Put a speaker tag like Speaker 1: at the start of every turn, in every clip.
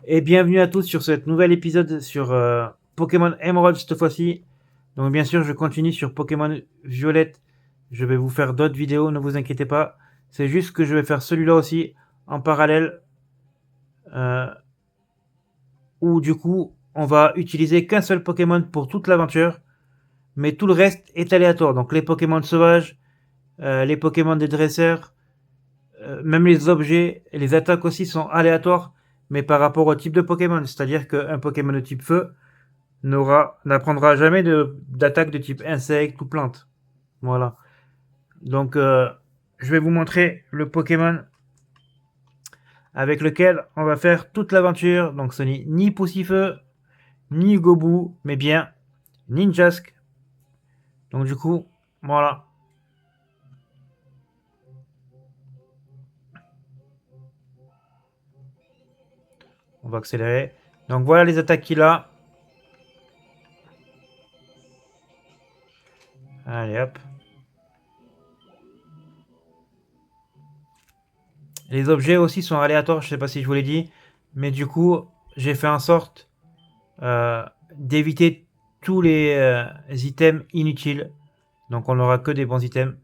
Speaker 1: Et bienvenue à tous sur ce nouvel épisode sur Pokémon Emerald cette fois-ci. Donc bien sûr, je continue sur Pokémon Violette. Je vais vous faire d'autres vidéos, ne vous inquiétez pas. C'est juste que je vais faire celui-là aussi en parallèle. euh, où du coup, on va utiliser qu'un seul Pokémon pour toute l'aventure. Mais tout le reste est aléatoire. Donc les Pokémon sauvages, les Pokémon des dresseurs, même les objets et les attaques aussi sont aléatoires. Mais par rapport au type de Pokémon. C'est-à-dire qu'un Pokémon de type feu n'apprendra jamais d'attaque de type insecte ou plante. Voilà. Donc, je vais vous montrer le Pokémon avec lequel on va faire toute l'aventure. Donc, ce n'est ni Poussifeu, ni Gobu, mais bien Ninjask. Donc, du coup, voilà. On va accélérer. Donc, voilà les attaques qu'il a. Allez, hop. Les objets aussi sont aléatoires, je ne sais pas si je vous l'ai dit. Mais du coup, j'ai fait en sorte euh, d'éviter tous les items inutiles. Donc on n'aura que des bons items.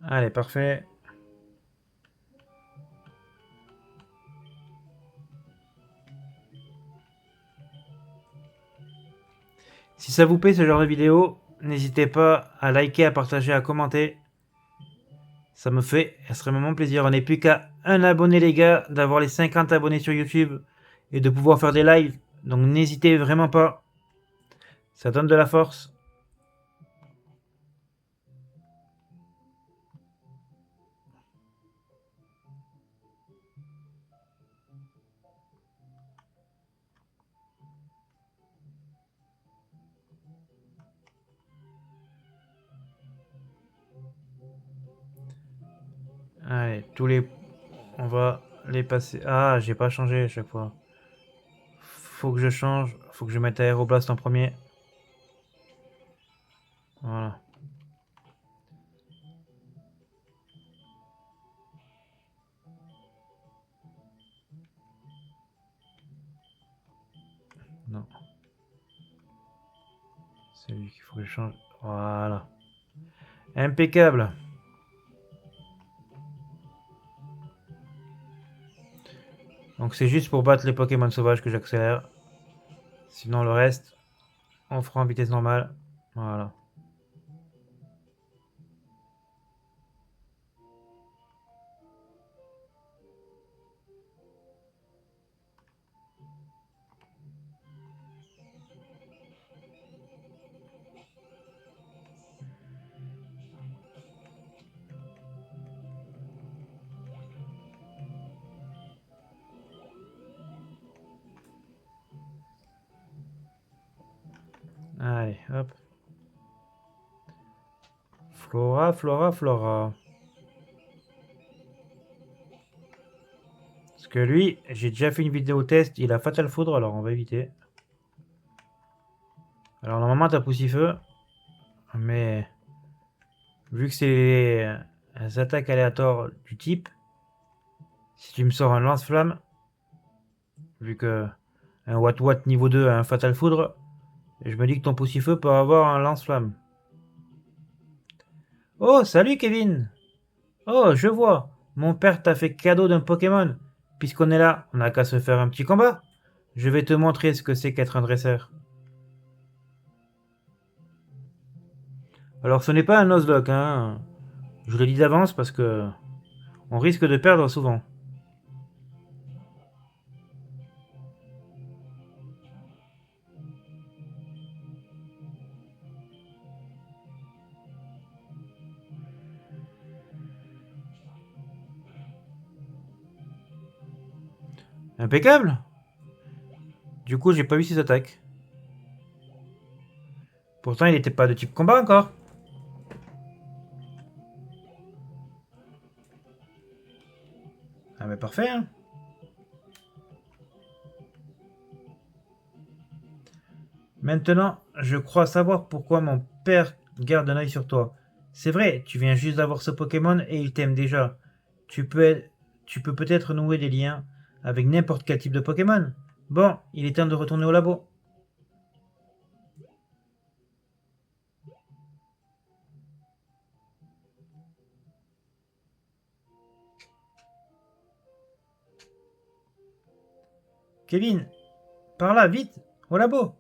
Speaker 1: Allez, parfait. Si ça vous plaît ce genre de vidéo, n'hésitez pas à liker, à partager, à commenter. Ça me fait extrêmement plaisir. On n'est plus qu'à un abonné les gars, d'avoir les 50 abonnés sur YouTube et de pouvoir faire des lives. Donc n'hésitez vraiment pas. Ça donne de la force. Allez, tous les... On va les passer... Ah, j'ai pas changé à chaque fois. Faut que je change. Faut que je mette Aéroblast en premier. Voilà. Non. C'est lui qu'il faut que je change. Voilà. Impeccable. Donc c'est juste pour battre les Pokémon sauvages que j'accélère. Sinon le reste, on fera en vitesse normale. Voilà. Allez, hop. Flora, Flora, Flora. Parce que lui, j'ai déjà fait une vidéo test, il a Fatal Foudre, alors on va éviter. Alors normalement t'as Poussifeu, mais vu que c'est les attaques aléatoires du type, si tu me sors un lance-flamme, vu que un Watt Watt niveau 2 a un Fatal Foudre, je me dis que ton Poussifeu peut avoir un lance-flamme. Oh, salut Kevin! Oh, je vois. Mon père t'a fait cadeau d'un Pokémon. Puisqu'on est là, on n'a qu'à se faire un petit combat. Je vais te montrer ce que c'est qu'être un dresseur. Alors ce n'est pas un Nuzlocke, hein. Je le dis d'avance parce que on risque de perdre souvent. Impeccable. Du coup, j'ai pas vu ses attaques. Pourtant, il n'était pas de type combat encore. Ah mais parfait, hein. Maintenant, je crois savoir pourquoi mon père garde un œil sur toi. C'est vrai, tu viens juste d'avoir ce Pokémon et il t'aime déjà. Tu peux, tu peux peut-être nouer des liens avec n'importe quel type de Pokémon. Bon, il est temps de retourner au labo. Kevin, par là, vite, au labo.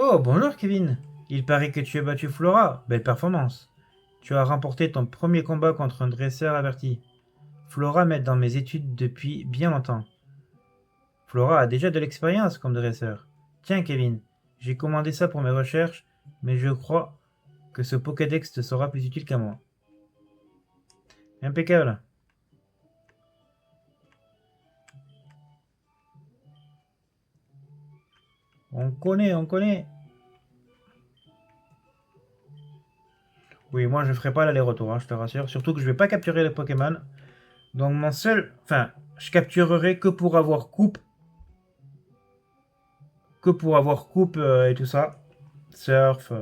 Speaker 1: Oh, bonjour Kevin. Il paraît que tu as battu Flora. Belle performance. Tu as remporté ton premier combat contre un dresseur averti. Flora m'aide dans mes études depuis bien longtemps. Flora a déjà de l'expérience comme dresseur. Tiens Kevin, j'ai commandé ça pour mes recherches, mais je crois que ce Pokédex te sera plus utile qu'à moi. Impeccable. On connaît, on connaît. Oui, moi je ferai pas l'aller-retour, hein, je te rassure. Surtout que je vais pas capturer les Pokémon. Donc mon seul... Enfin, je capturerai que pour avoir coupe et tout ça. Surf,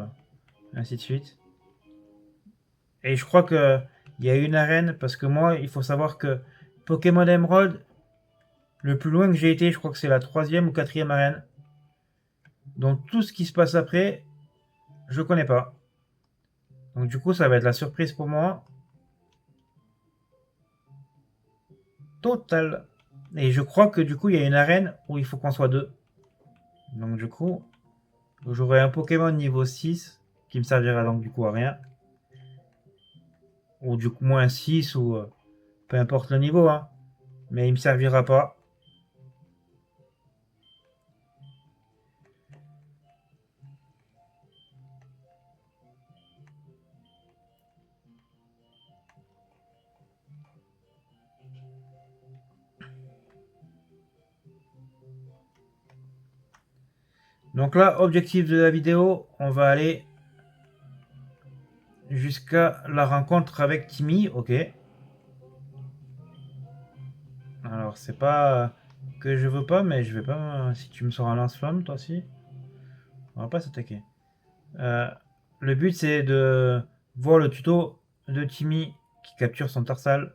Speaker 1: ainsi de suite. Et je crois que il y a une arène, parce que moi, il faut savoir que Pokémon Emerald, le plus loin que j'ai été, je crois que c'est la troisième ou quatrième arène. Donc tout ce qui se passe après, je connais pas. Donc du coup, ça va être la surprise pour moi. Total. Et je crois que du coup, il y a une arène où il faut qu'on soit deux. Donc du coup, j'aurai un Pokémon niveau 6 qui me servira donc du coup à rien. Ou du coup moins 6 ou peu importe le niveau, hein. Mais il me servira pas. Donc là, objectif de la vidéo, on va aller jusqu'à la rencontre avec Timmy, ok. Alors c'est pas que je veux pas, mais je vais pas... Si tu me sors un lance-flamme, toi aussi, on va pas s'attaquer. Euh, le but c'est de voir le tuto de Timmy qui capture son Tarsal.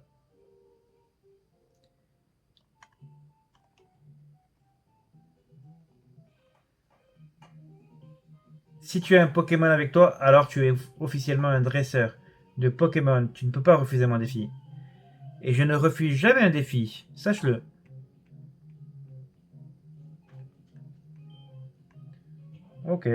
Speaker 1: Si tu as un Pokémon avec toi, alors tu es officiellement un dresseur de Pokémon. Tu ne peux pas refuser mon défi. Et je ne refuse jamais un défi, sache-le. Ok.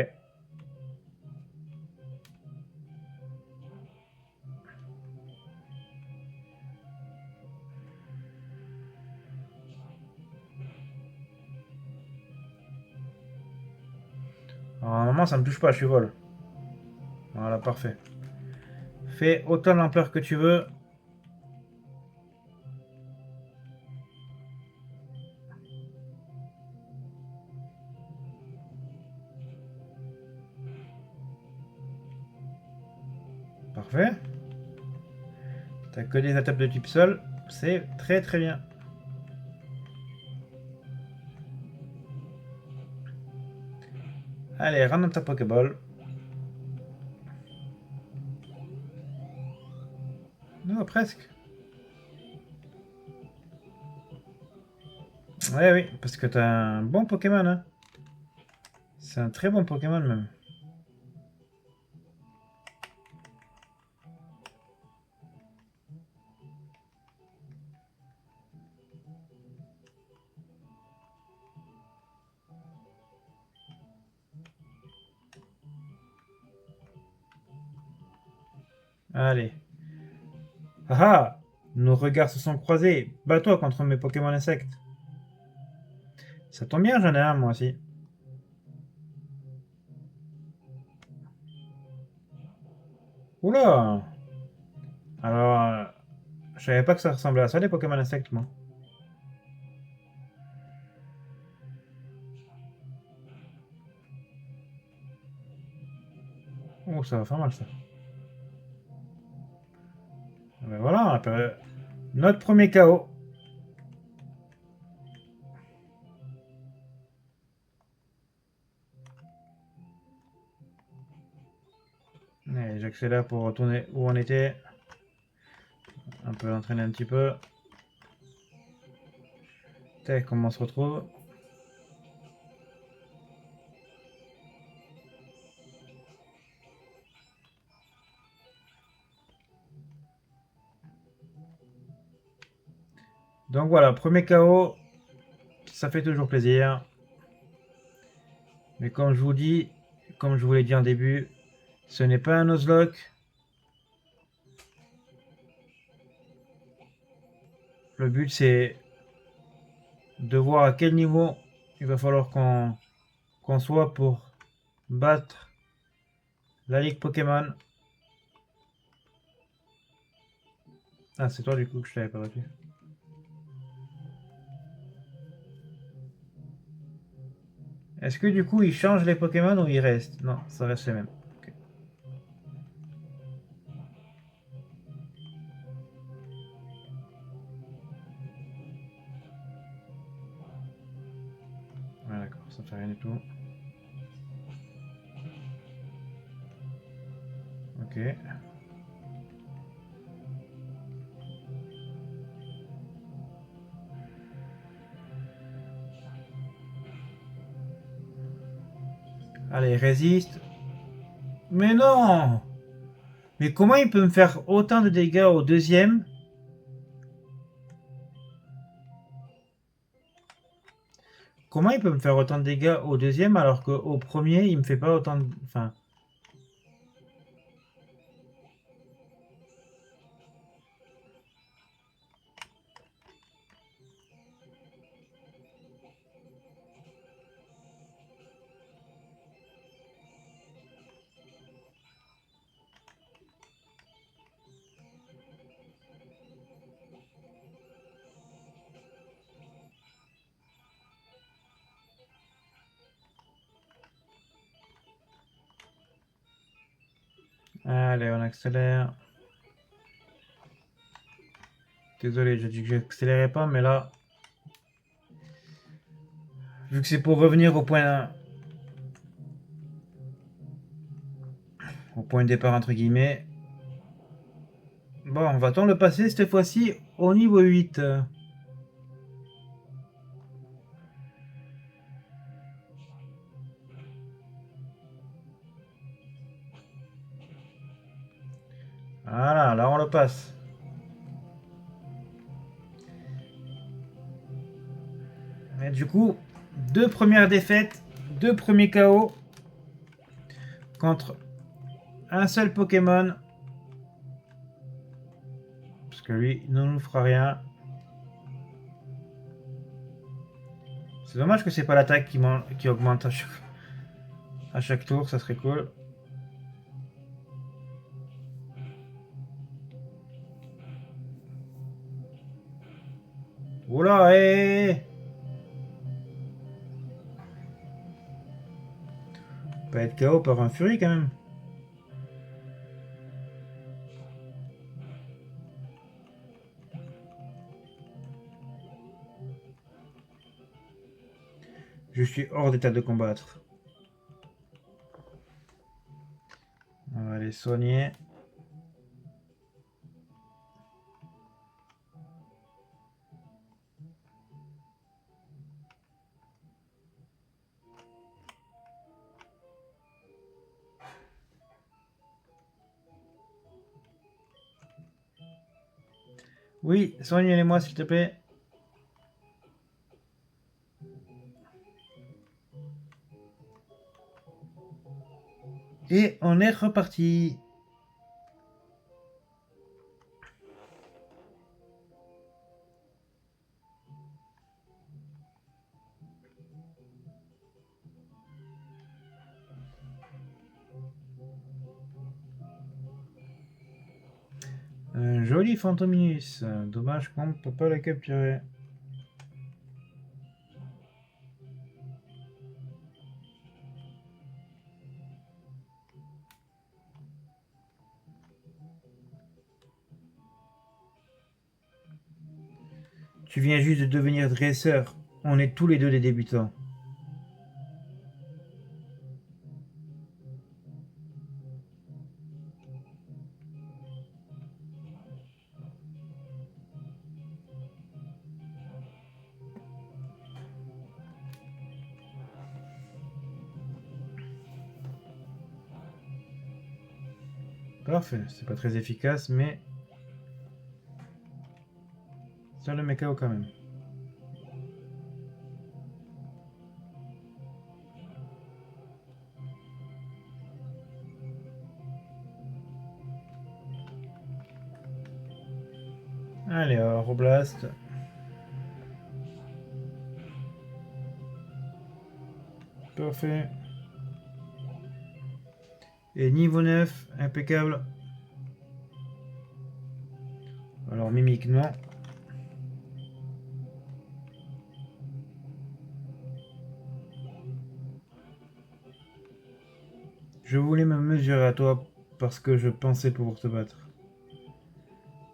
Speaker 1: Alors, normalement, ça me touche pas, je suis vol. Voilà, parfait. Fais autant l'ampleur que tu veux. Parfait. T'as que des attaques de type sol. C'est très très bien. Allez, rentre dans ta Pokéball. Non, presque. Ouais, oui, parce que t'as un bon Pokémon, hein. C'est un très bon Pokémon même. Allez. Ah ah. Nos regards se sont croisés. Bats-toi contre mes Pokémon insectes. Ça tombe bien, j'en ai un moi aussi. Oula. Alors, je savais pas que ça ressemblait à ça les Pokémon insectes, moi. Oh, ça va faire mal ça. Ben voilà, après, notre premier KO. Allez, j'accélère pour retourner où on était. Un peu entraîner un petit peu. Tac, comment on se retrouve? Donc voilà, premier KO. Ça fait toujours plaisir. Mais comme je vous dis, comme je vous l'ai dit en début, ce n'est pas un Nuzlocke. Le but c'est de voir à quel niveau il va falloir qu'on soit pour battre la Ligue Pokémon. Ah, c'est toi du coup que je t'avais pas battu. Est-ce que du coup il change les Pokémon ou il reste? Non, ça reste les mêmes. Ok. Ouais, d'accord, ça fait rien du tout. Ok. Allez, résiste. Mais non! Mais comment il peut me faire autant de dégâts au deuxième? Comment il peut me faire autant de dégâts au deuxième alors qu'au premier il me fait pas autant de... Enfin... Allez, on accélère. Désolé, j'ai dit que j'accélérais pas, mais là... Vu que c'est pour revenir au point de départ entre guillemets. Bon, on va-t-on le passer cette fois-ci au niveau 8? Voilà, là on le passe. Et du coup, deux premières défaites, deux premiers KO contre un seul Pokémon. Parce que lui ne nous fera rien. C'est dommage que c'est pas l'attaque qui augmente à chaque tour, ça serait cool. Oula, hé! Pas être KO par un Fury quand même. Je suis hors d'état de combattre. On va les soigner. Oui, soignez-les-moi s'il te plaît. Et on est reparti. Un joli Fantominus. Dommage qu'on ne peut pas le capturer. Tu viens juste de devenir dresseur. On est tous les deux des débutants. Parfait, c'est pas très efficace, mais ça le met KO quand même. Allez, Roblast. Parfait. Et niveau 9, impeccable. Alors, mimique, non. Je voulais me mesurer à toi parce que je pensais pouvoir te battre.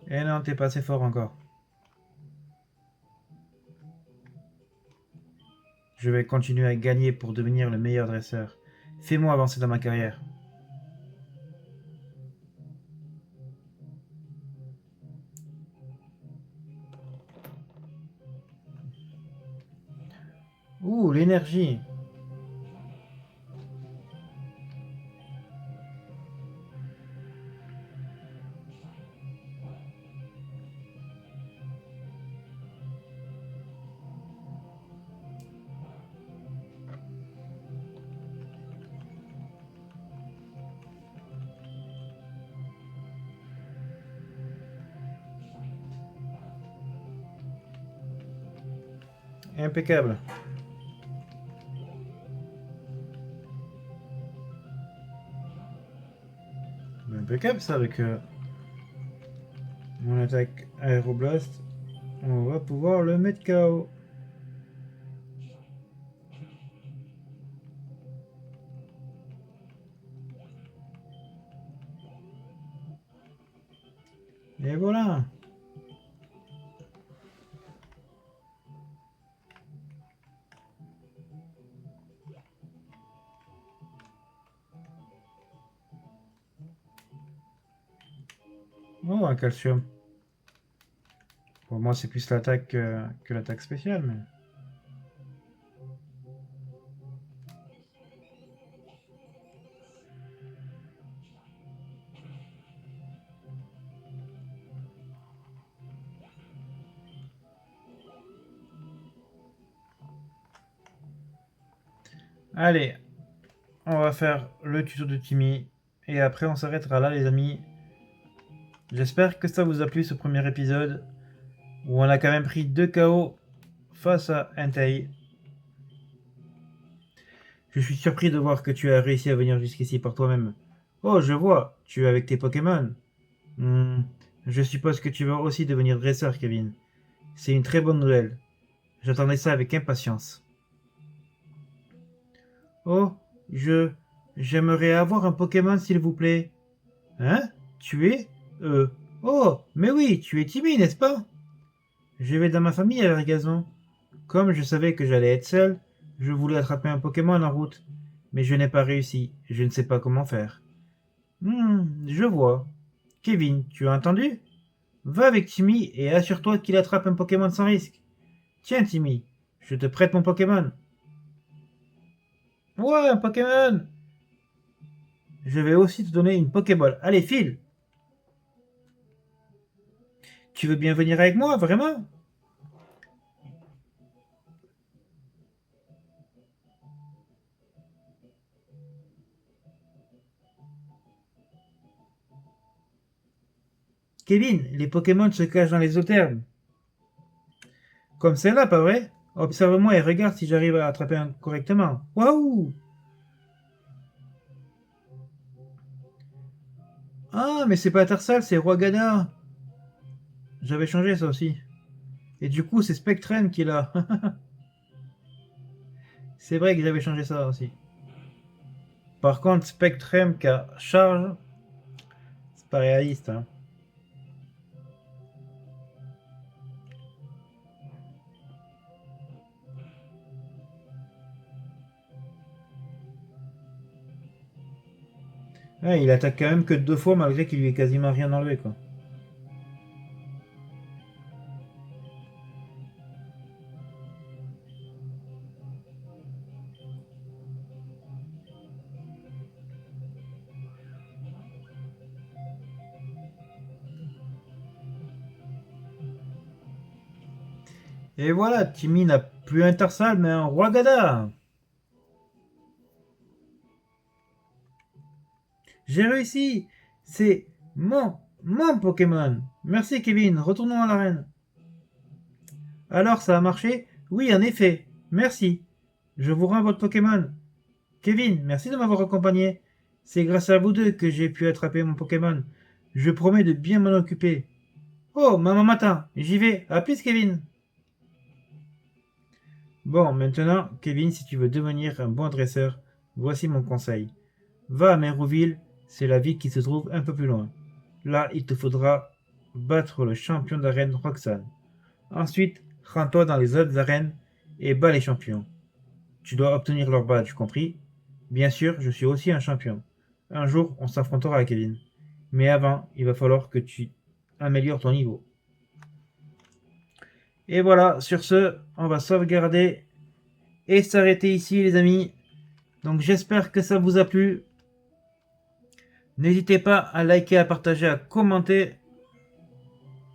Speaker 1: Eh non, t'es pas assez fort encore. Je vais continuer à gagner pour devenir le meilleur dresseur. Fais-moi avancer dans ma carrière. Ouh, l'énergie. Impeccable. Impeccable ça avec mon attaque Aéroblast. On va pouvoir le mettre KO. Et voilà. Oh, un calcium. Pour moi, c'est plus l'attaque que l'attaque spéciale, mais... Allez, on va faire le tuto de Timmy. Et après, on s'arrêtera là, les amis. J'espère que ça vous a plu, ce premier épisode. Où on a quand même pris 2 KO face à Entei. Je suis surpris de voir que tu as réussi à venir jusqu'ici par toi-même. Oh, je vois, tu es avec tes Pokémon. Hmm, je suppose que tu vas aussi devenir dresseur, Kevin. C'est une très bonne nouvelle. J'attendais ça avec impatience. Oh, j'aimerais avoir un Pokémon, s'il vous plaît. Hein? Tu es? Oh, mais oui, tu es Timmy, n'est-ce pas? Je vais dans ma famille avec Gazon. Comme je savais que j'allais être seul, je voulais attraper un Pokémon en route. Mais je n'ai pas réussi. Je ne sais pas comment faire. Je vois. Kevin, tu as entendu? Va avec Timmy et assure-toi qu'il attrape un Pokémon sans risque. Tiens, Timmy, je te prête mon Pokémon. Ouais, un Pokémon! Je vais aussi te donner une Pokéball. Allez, file! Tu veux bien venir avec moi, vraiment? Kevin, les Pokémon se cachent dans les eaux thermes. Comme celle-là, pas vrai? Observe-moi et regarde si j'arrive à attraper un correctement. Waouh! Ah, mais c'est pas Tarsal, c'est Roagana. J'avais changé ça aussi. Et du coup, c'est Spectrum qui est là. C'est vrai que j'avais changé ça aussi. Par contre, Spectrum qui a charge, c'est pas réaliste. Hein. Ouais, il attaque quand même que 2 fois malgré qu'il lui ait quasiment rien enlevé, quoi. Et voilà, Timmy n'a plus un Tarsal, mais un Roi Gada. J'ai réussi. C'est mon Pokémon. Merci Kevin, retournons à l'arène. Alors, ça a marché? Oui, en effet. Merci. Je vous rends votre Pokémon. Kevin, merci de m'avoir accompagné. C'est grâce à vous deux que j'ai pu attraper mon Pokémon. Je promets de bien m'en occuper. Oh, maman matin, j'y vais. À plus, Kevin. Bon, maintenant, Kevin, si tu veux devenir un bon dresseur, voici mon conseil. Va à Mérouville, c'est la ville qui se trouve un peu plus loin. Là, il te faudra battre le champion d'arène Roxane. Ensuite, rends-toi dans les autres arènes et bats les champions. Tu dois obtenir leur badge, compris? Bien sûr, je suis aussi un champion. Un jour, on s'affrontera, Kevin. Mais avant, il va falloir que tu améliores ton niveau. Et voilà, sur ce, on va sauvegarder et s'arrêter ici, les amis. Donc j'espère que ça vous a plu. N'hésitez pas à liker, à partager, à commenter.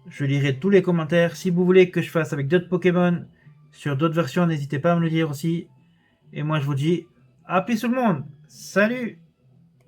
Speaker 1: Je lirai tous les commentaires. Si vous voulez que je fasse avec d'autres Pokémon, sur d'autres versions, n'hésitez pas à me le dire aussi. Et moi je vous dis, à plus tout le monde. Salut!